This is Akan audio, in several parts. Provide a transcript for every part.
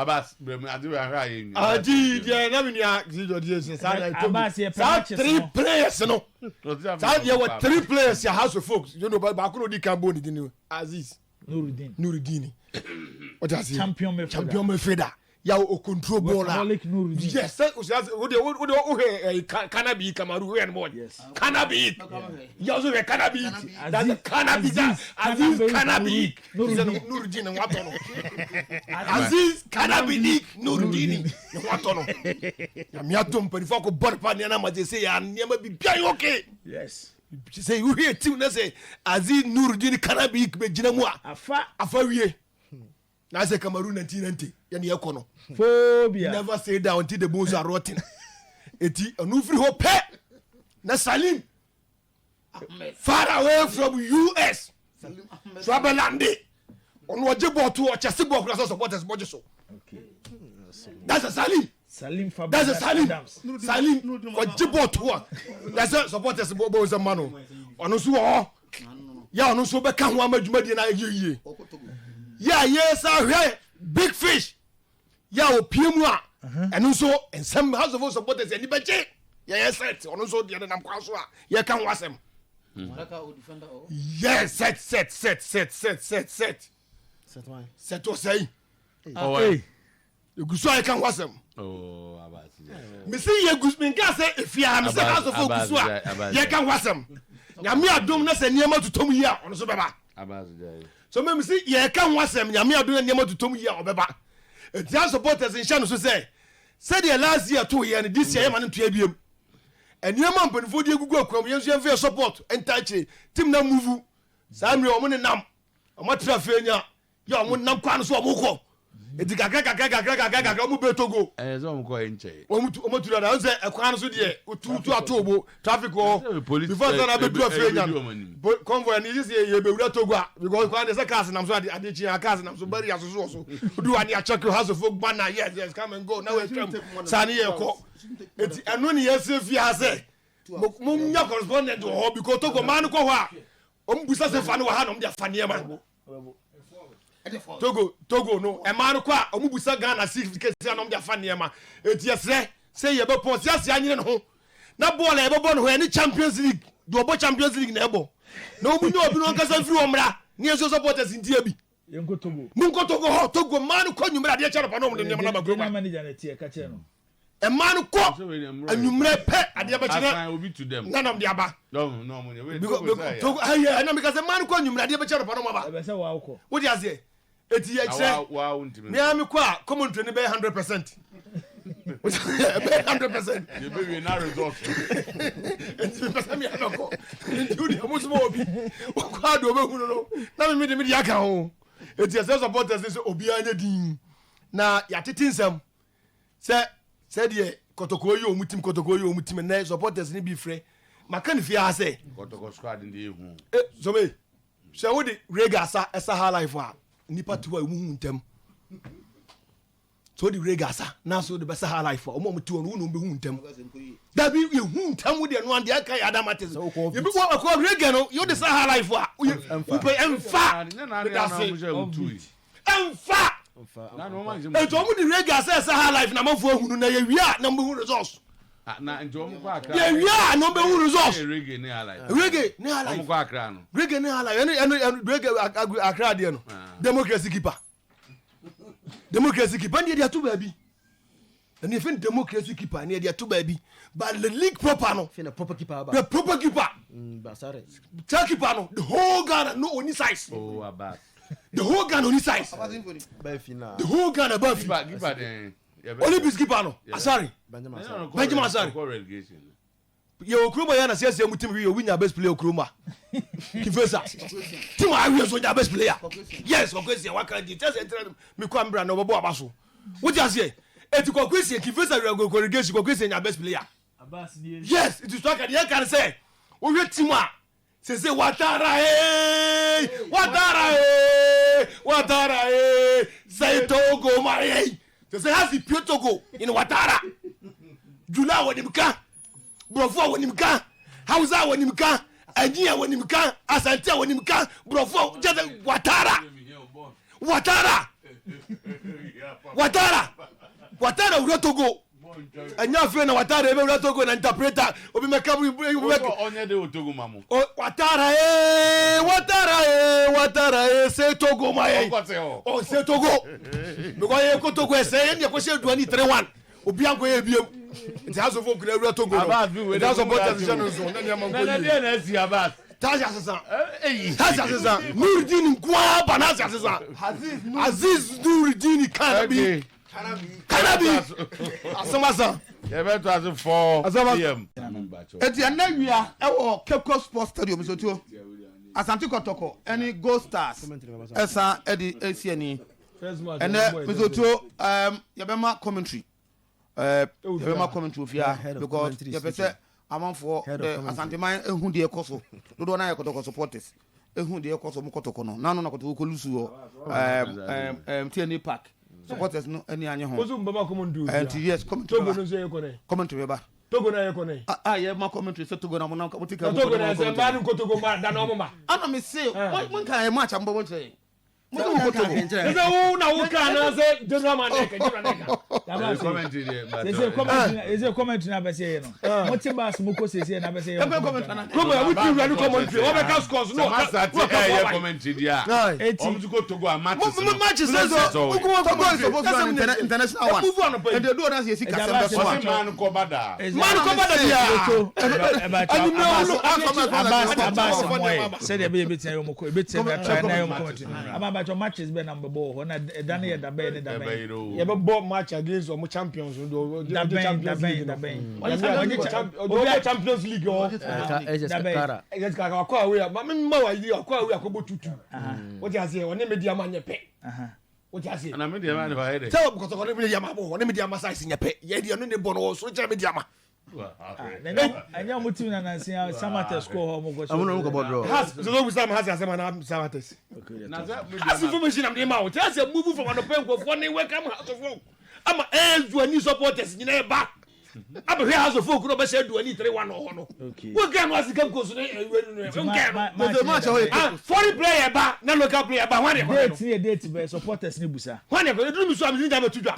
Abass, I do a Adi, yeah, never knew Abass, 3 players, no. There were 3 players, your house of folks. You know, but Bakuno di Cambo, didn't you? Aziz Nurudeen. What does champion midfielder. Ya o control ball. Yes, cannabis Kamaru and more. Yes. Cannabis. You also have cannabis. That's a cannabis. Aziz cannabis. Nurudeen and what on. Aziz cannabis Nurudeen. What on. Yamiatum Perifoko Borpaniana Maje say and never be okay. Yes. Say you hear team say Aziz Nurudeen cannabis be Jinamwa. Afa wie. Na say Cameroon 1990 yani ekono phobia never say down until the bones are rotten eti onu free hope na Salim far away from US Salim Travelande onu oje ball to Chelsea ball for supporters budget so okay that's a Salim that's a Salim oje ball to that's a supporters ball is a mano onu so ya onu so be kan ho amadwuma die na yeye yeah, yes, I hear big fish. Yeah, Pimwa. And also, and some house of supporters, and the yes, set. On also, the other Namquaswa. You can watch them. Yes, set. Set to say. Okay. You go so I can watch them. Oh, Abass. Me see you Guzmin say if you are the house of focus, you can watch them. Yamia Domness and Yama to Tom here on the Baba. Abass. So me see ye kan wasem nyame adon nyama tutom ye obeba etia supporters in channel so say the last year 2 year this year man to abiem enyama mpanifo die gugu akwam yenso yenfe support entache team na move samre omo ne nam omo trafe nya ye omo nam kwa no so omo ko edi gaga omo be Togo so omo ko enche omo tura na say ekwan no so de tu atobo traffic o before that be do afe nya convoy ni this ye be wura Togo because kwa dey say cars nam so ade chi cars nam so bari aso so do ani a check house of folk banner yes come and go now we come sani ye ko eti eno ni yes fi ase mo nya correspondent ho because Togo man ko ho a ombusa se fa no ha no de fa ne ma Togo no e man ko a omubusa Ghana certificate na de fa ne ma eti yesre say ye be pause yase anyine no ho na ball e be ball no ho any Champions League do bo Champions League na ebo na omunyo obi no nkasa free omra ni eso supporters ntia bi yenko Togo munko Togo man ko nyumra de chara pa no de nyama na magro ma manager na tie ka che no e man ko anyumra pe ade ba chira obi to them na nam de aba no mo ne we Togo aye na because man ko anyumra de ba chara pa no ma ba e be say wa ko wo di ase eti ye che wa untimi me am ko a common train be 100% 100%. You be na result. Enti pesa mi anoko. Enti udi amusumo obi. Kwa do be hunu no. Na me de aka ho. Enti ase supporters say obi anya din. Na ya tetinsam. Se de Kotoko yi omutim na supporters ni bi frɛ. Maka ni fi ase. Kotoko squad ndi ehu. So me. Se wo de rega asa high life a nipa tuwa emu ntem. So the regasa now so the best high life for omo to no be huntem that be you huntem with the one the aka adamates you be what call rega no you the high life for you pay emfa na no man e to omo the regasa high life na mafo hunu na ye wia na mbe hu resource na njo omo kwa akra ye wia na mbe hu resource rega ni high life omo kwa akra no rega ni high life rega akra de no democracy keeper and they are too baby and if in democracy keeper and they are too baby but the league proper no the proper keeper basare keeper no the whole Ghana no only size Abass the whole Ghana only size the whole Ghana above keeper then Olympics keeper no sorry Benjamin Asare ye okroma ya na sese mutim wi owinya best player okroma kifesa tim I we so ja best player yes okwesi wa kan di tese entre me kwa mbra no bobo abaso wo just here eti okwesi kifesa we go corrigation okwesi nya best player Abass ni yes it is talk dey can say o we tim a sese watara say Togo mari sese has the pure Togo in watara jula wonimka brofo wonimka hausa wonimka ajia wonimka asante wonimka brofo just watara Watara wura Togo. Anya fe na Watara ebe wura Togo na interpreter obi meka onye de Togo mamu. Watara say Togo my. Oh say Togo. Because ye ko Togo say ye ko say duani 3-1. Obi anko ye biem. It has of okura wura Togo. It has of bottom channel so na nyama ko. Na dey na si Abass. Taja sasa. Nurudeen nkwa banasa sasa. Aziz Nurudeen Kanabi. Asamasa. Ebe to as 4 PM. Eti anawia ewo Kotoko Sports Stadium so tuo. Asante Kotoko any Gold Stars. Esa edi ACN. And so tuo yebema commentary. Yebema commentary ofia because yebese amanfo Asante man ehun de ekoso. Dodo na Kotoko supporters. Ehun de ekoso mu Kotoko no. Na no na Kotoko kolusu TNA Park. Supporters no any anya ho. Ozu mbaba komondu. And yes, Togo no say ekone. commentary ba. Togo na ekone. Yeah, my commentary so Togo na mo na mo tika. Togo na say man ko Togo ma da na omma. Ana me say, when can I match am bo say? Mo ko Togo. Is who na who can na say general man neka. Commentary there. Is a commentary na be say no. Mo ti Bass mo ko say na be say. Commentary na. Come on, we do ready commentary. We make scores no. Asante commentary there. Om go Togo a match. Matches so. Togo is supposed to be international one. And they do that you see Kasembe so. Man ko bada. Abass say dey be betia yo mo ko betia try na yo mo commentary. Abass matches be number ball na dan ye da be ni da be. You be ball match against some champions do Champions League. Champions League o. Yes ka akwa we ma me wa yi akwa we akobo tutu. What you say? One media man nye pe. What you say? Na media man fa here. Tell because one media man bo, one media man size nye pe. Ye dey no ne bo no so che media man. Anya mo team na nansi Samate score ho mo go. Amuno ko bodro. Has so we has asema na Samate. Na za As information am dey ma. Tell say move from an pen go for ne welcome house of folk. Ama duani supporters nyina ba. Aba here house of folk no be say duani 3-1 no. We can was come go so The match foreign player ba na local player ba wan dey date be supporters ni busa. wan dey do me so am ni da betu dwa.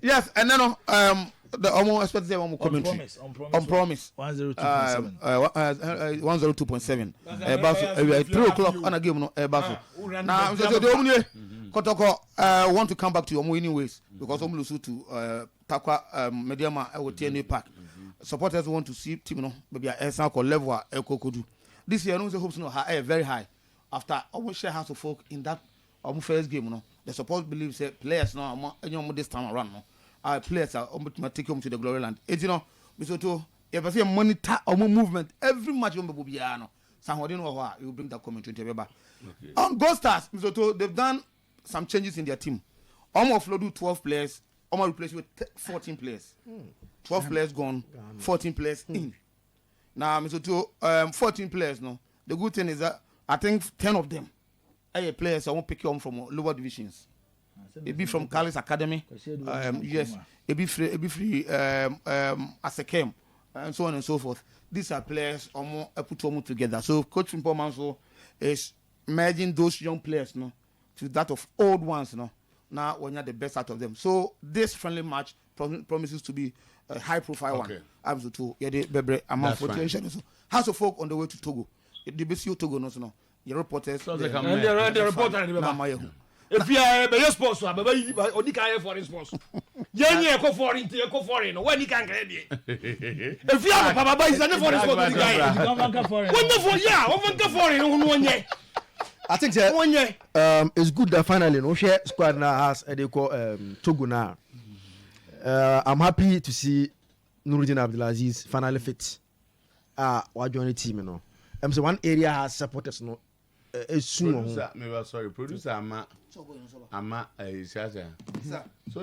Yes, and then the almost expect them on commentary. On promise. 102.7. 102.7. About 3 o'clock on a game no Basso. Now so the only Kotoko want to come back to your winning ways because lose to Takwa Mediama TNA Park. Supporters want to see team no maybe a Sanko level Ekokodu. This year no the hopes no high very high after almost share house of folk in that first game no. The support believes say players no this time around no. Our players are take home to the glory land. You know, so to if I say monitor our movement every match on Bobiano no. Somebody know you bring that commentary to Beba. On Gold Stars, so to they've done some changes in their team. Almost do 12 players, almost replace with 14 players. 12 players gone, 14 players in. Now, so to 14 players no. The good thing is that I think 10 of them are players I won't pick on from lower divisions. It be from Carlis Academy, yes. It be free as a camp, and so on and so forth. These are players put together. So Coach Mpomanso is merging those young players, no, to that of old ones, no. Now when you're the best out of them. So this friendly match promises to be a high-profile one. Absolutely, to the Bebre among potential. House of Folk on the way to Togo. The BCU Togo, no. Your reporters. The reporter. If you are a sports, so only can foreign sports. Yenny go foreign, go foreign. When you can get it. If you are Papa is a foreign sport, wonderful, yeah, over foreign one year. I think it's good that finally no share squad now has they call Togo now. I'm happy to see Nurudeen Abdulaziz finally fit. What join the team, you know. So one area has supporters, no. Producer, sorry, producer ama so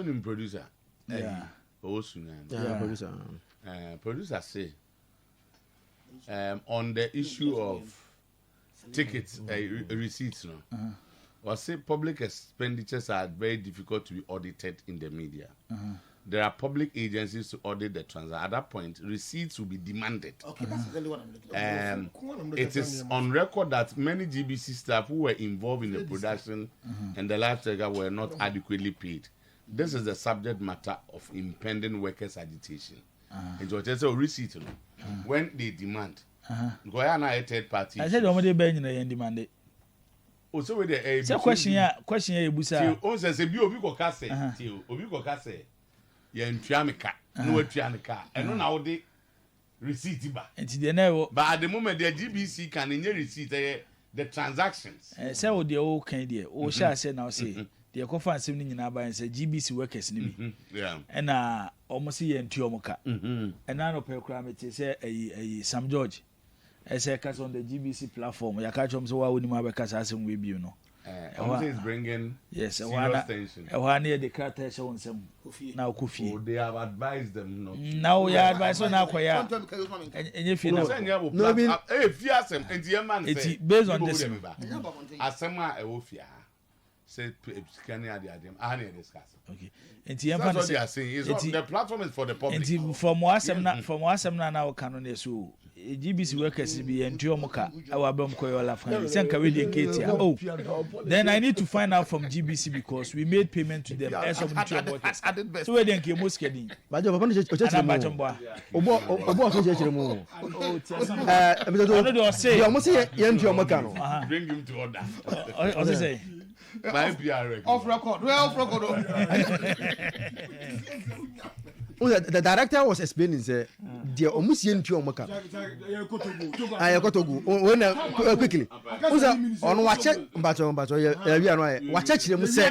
nim producer producer producer say on the issue of tickets receipts no or say public expenditures are very difficult to be audited in the media there are public agencies to audit the transaction. At that point, receipts will be demanded. Okay, that's exactly what I'm looking at. It is on record that many GBC staff who were involved in the production and the live tiger were not adequately paid. This is the subject matter of impending workers' agitation. It's what a receipt when they demand. Go ahead and third party. I said, "Omade Ben in demand." Also, with the So question here, Busa. Oh, says a bio case. Obi case. Yen Triamica, no Triamica, and now they receipt ba. And the never. But at the moment, the GBC can in your receipt the transactions. Say what the old Canadian, or shall I say now say, the conference evening in Abass and say GBC workers in Yeah. And almost here in Tiomoka. And now per crime it is a Sam George. As I catch on the GBC platform, I catch them so I wouldn't have a cast as we you know. Is bringing yes, serious tension. One near the character shown some now Kofi. Oh, they have advised them not. Now we advise on our and if you know, no, if you ask them, and the man it's based on this. Asema Ewofia said, "Can you add them?" I need discuss. Okay, and that's what they are saying. The platform is for the public. From what some now canon so. GBC workers be and Tiomoka, our bomb coil of oh, then I need to find out from GBC because we made payment to them as of the workers. So we didn't get most getting. But you're going to say, bring him to order. What do you say? Off record. Well, off record. The director was explaining, say, dear almost yen to Omaka. I got to go when quickly. On watch it, but watch it, say,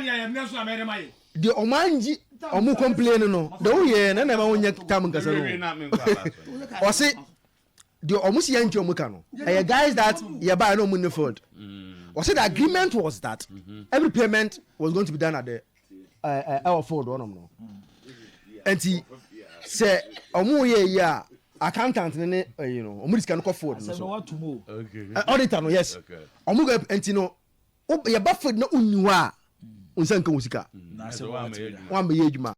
the Omanji, Omu complaining, no, though, yeah, and never own your time. Or say, the almost yen to Omakano. A guys that you buy no money for it. Or say the agreement was that every payment was going to be done at the our Ford one. And he say, "Omo ye accountant, you know, omo can go forward." What to move? Okay. Auditor, yes. Omo go and you know, your buffet no unwa. Unsanka musika. Na se wa One be ejuma.